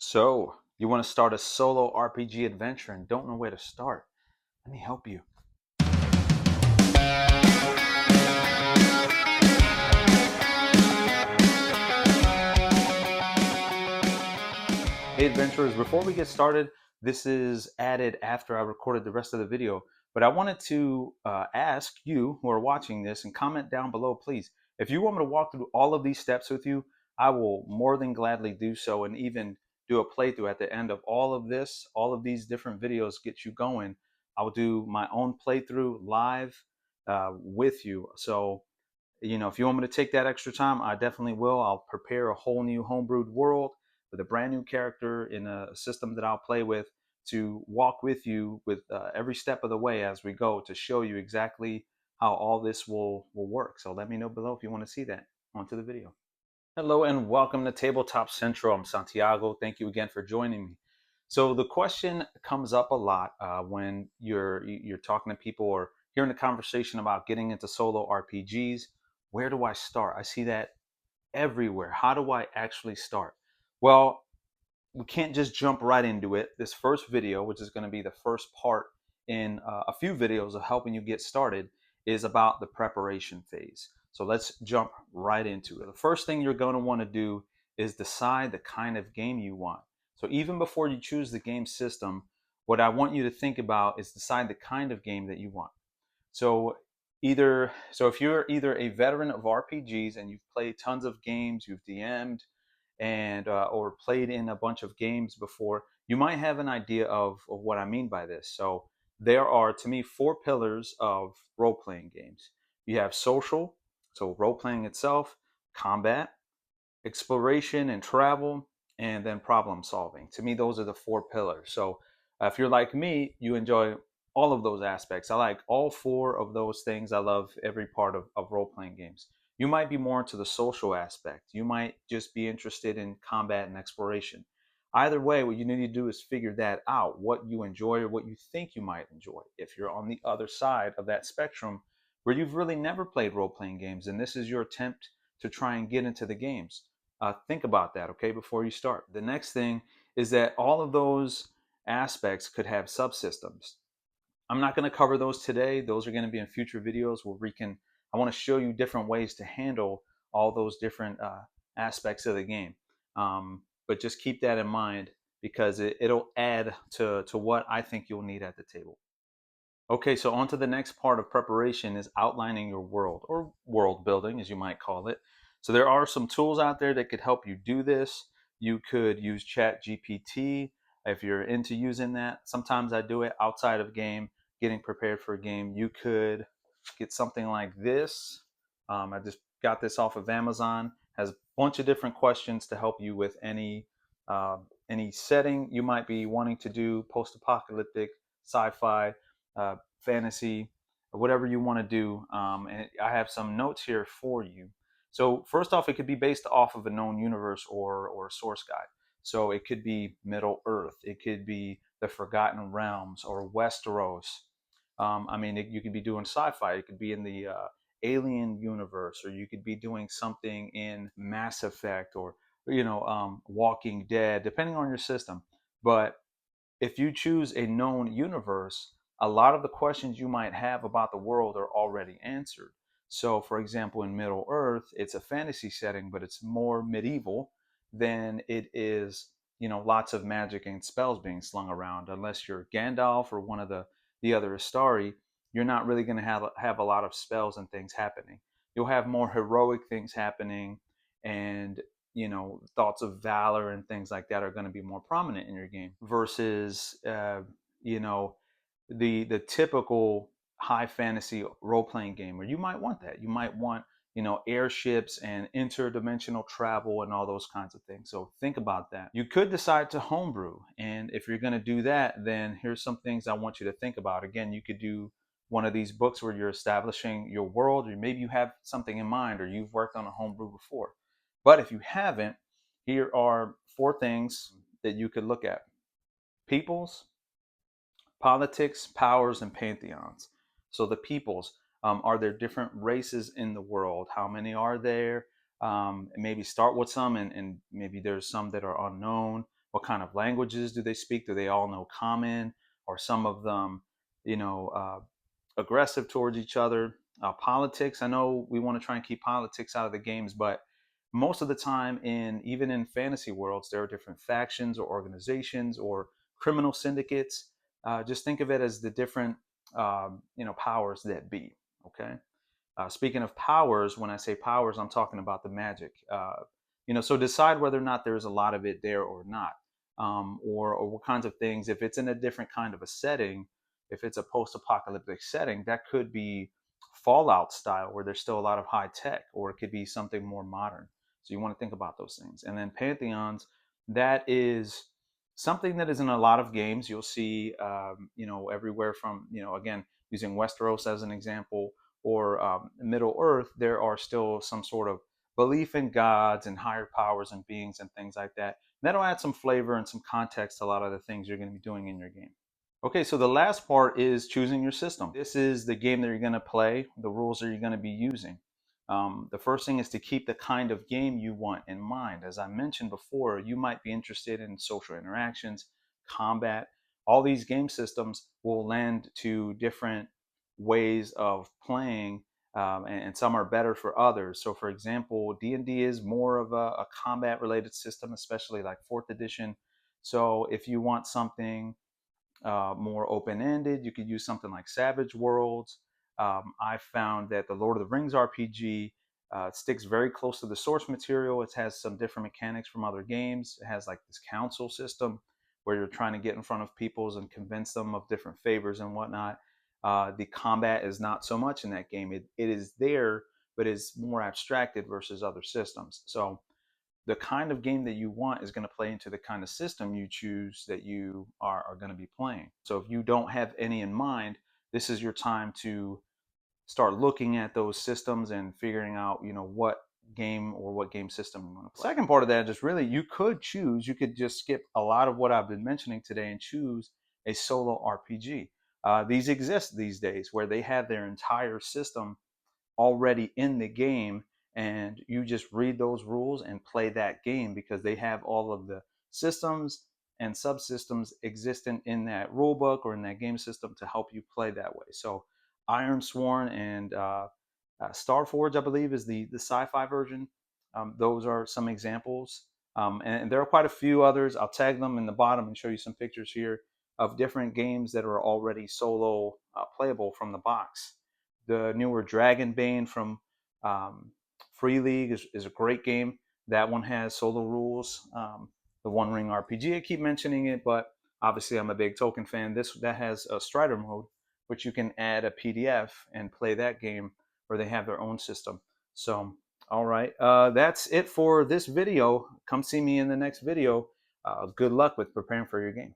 So, you want to start a solo RPG adventure and don't know where to start? Let me help you. Hey, adventurers, before we get started, this is added after I recorded the rest of the video. But I wanted to ask you who are watching this and comment down below, please. If you want me to walk through all of these steps with you, I will more than gladly do so and even do a playthrough at the end of all of this. All of these different videos get you going. I'll do my own playthrough live with you. So, if you want me to take that extra time, I definitely will. I'll prepare a whole new homebrewed world with a brand new character in a system that I'll play with to walk with you with every step of the way as we go to show you exactly how all this will work. So let me know below if you want to see that. On to the video. Hello and welcome to Tabletop Central. I'm Santiago. Thank you again for joining me. So the question comes up a lot when you're talking to people or hearing a conversation about getting into solo RPGs. Where do I start? I see that everywhere. How do I actually start? Well, we can't just jump right into it. This first video, which is going to be the first part in a few videos of helping you get started, is about the preparation phase. So let's jump right into it. The first thing you're going to want to do is decide the kind of game you want. So even before you choose the game system, what I want you to think about is decide the kind of game that you want. So if you're either a veteran of RPGs and you've played tons of games, you've DM'd and or played in a bunch of games before, you might have an idea of what I mean by this. So there are, to me, four pillars of role-playing games. You have social, so role-playing itself, combat, exploration and travel, and then problem solving. To me, those are the four pillars. So if you're like me, you enjoy all of those aspects. I like all four of those things. I love every part of role playing games. You might be more into the social aspect. You might just be interested in combat and exploration. Either way, what you need to do is figure that out, what you enjoy or what you think you might enjoy. If you're on the other side of that spectrum where you've really never played role playing games and this is your attempt to try and get into the games, think about that, okay, before you start. The next thing is that all of those aspects could have subsystems. I'm not going to cover those today. Those are going to be in future videos where I want to show you different ways to handle all those different aspects of the game. But just keep that in mind because it'll add to what I think you'll need at the table. Okay, so on to the next part of preparation is outlining your world or world building, as you might call it. So there are some tools out there that could help you do this. You could use Chat GPT if you're into using that. Sometimes I do it outside of game, getting prepared for a game. You could get something like this. I just got this off of Amazon. Has a bunch of different questions to help you with any setting you might be wanting to do, post-apocalyptic, sci-fi, fantasy, whatever you want to do. And I have some notes here for you. So first off, it could be based off of a known universe or a source guide. So it could be Middle Earth, it could be the Forgotten Realms or Westeros. You could be doing sci-fi. It could be in the Alien universe, or you could be doing something in Mass Effect or Walking Dead, depending on your system. But if you choose a known universe, a lot of the questions you might have about the world are already answered. So, for example, in Middle Earth, it's a fantasy setting, but it's more medieval than it is, lots of magic and spells being slung around. Unless you're Gandalf or one of the other Astari, you're not really going to have a lot of spells and things happening. You'll have more heroic things happening, and thoughts of valor and things like that are going to be more prominent in your game versus you know the typical high fantasy role playing game where you might want that. You might want airships and interdimensional travel and all those kinds of things. So think about that. You could decide to homebrew, and if you're going to do that, then here's some things I want you to think about. Again, you could do one of these books where you're establishing your world, or maybe you have something in mind, or you've worked on a homebrew before. But if you haven't, here are four things that you could look at: peoples, politics, powers, and pantheons. So the peoples, are there different races in the world? How many are there? and maybe start with some, and maybe there's some that are unknown. What kind of languages do they speak? Do they all know common, or some of them, aggressive towards each other? Politics. I know we want to try and keep politics out of the games, but most of the time, even in fantasy worlds, there are different factions or organizations or criminal syndicates. Just think of it as the different, powers that be. Okay. Speaking of powers, when I say powers, I'm talking about the magic. So decide whether or not there's a lot of it there or not, or what kinds of things. If it's in a different kind of a setting, if it's a post-apocalyptic setting, that could be Fallout style, where there's still a lot of high tech, or it could be something more modern. So you want to think about those things. And then pantheons, that is something that is in a lot of games. You'll see, everywhere from, again, using Westeros as an example, or Middle Earth, there are still some sort of belief in gods and higher powers and beings and things like that. And that'll add some flavor and some context to a lot of the things you're going to be doing in your game. Okay, so the last part is choosing your system. This is the game that you're going to play, the rules that you're going to be using. The first thing is to keep the kind of game you want in mind. As I mentioned before, you might be interested in social interactions, combat. All these game systems will lend to different ways of playing, and some are better for others. So for example, D&D is more of a combat related system, especially like 4th edition. So if you want something more open-ended, you could use something like Savage Worlds. I found that the Lord of the Rings RPG sticks very close to the source material. It has some different mechanics from other games. It has like this council system where you're trying to get in front of peoples and convince them of different favors and whatnot. The combat is not so much in that game. It is there, but it's more abstracted versus other systems. So the kind of game that you want is going to play into the kind of system you choose that you are going to be playing. So if you don't have any in mind, this is your time to start looking at those systems and figuring out, what game or what game system you want to play. Second part of that is really, you could just skip a lot of what I've been mentioning today and choose a solo RPG. These exist these days where they have their entire system already in the game, and you just read those rules and play that game because they have all of the systems and subsystems existent in that rule book or in that game system to help you play that way. So Iron Sworn and Starforge, I believe, is the sci-fi version. Those are some examples, and there are quite a few others. I'll tag them in the bottom and show you some pictures here of different games that are already solo playable from the box. The newer Dragonbane from Free League is a great game. That one has solo rules. The One Ring RPG, I keep mentioning it, but obviously I'm a big Tolkien fan. That has a Strider mode, which you can add a PDF and play that game, where they have their own system. So, all right, that's it for this video. Come see me in the next video. Good luck with preparing for your game.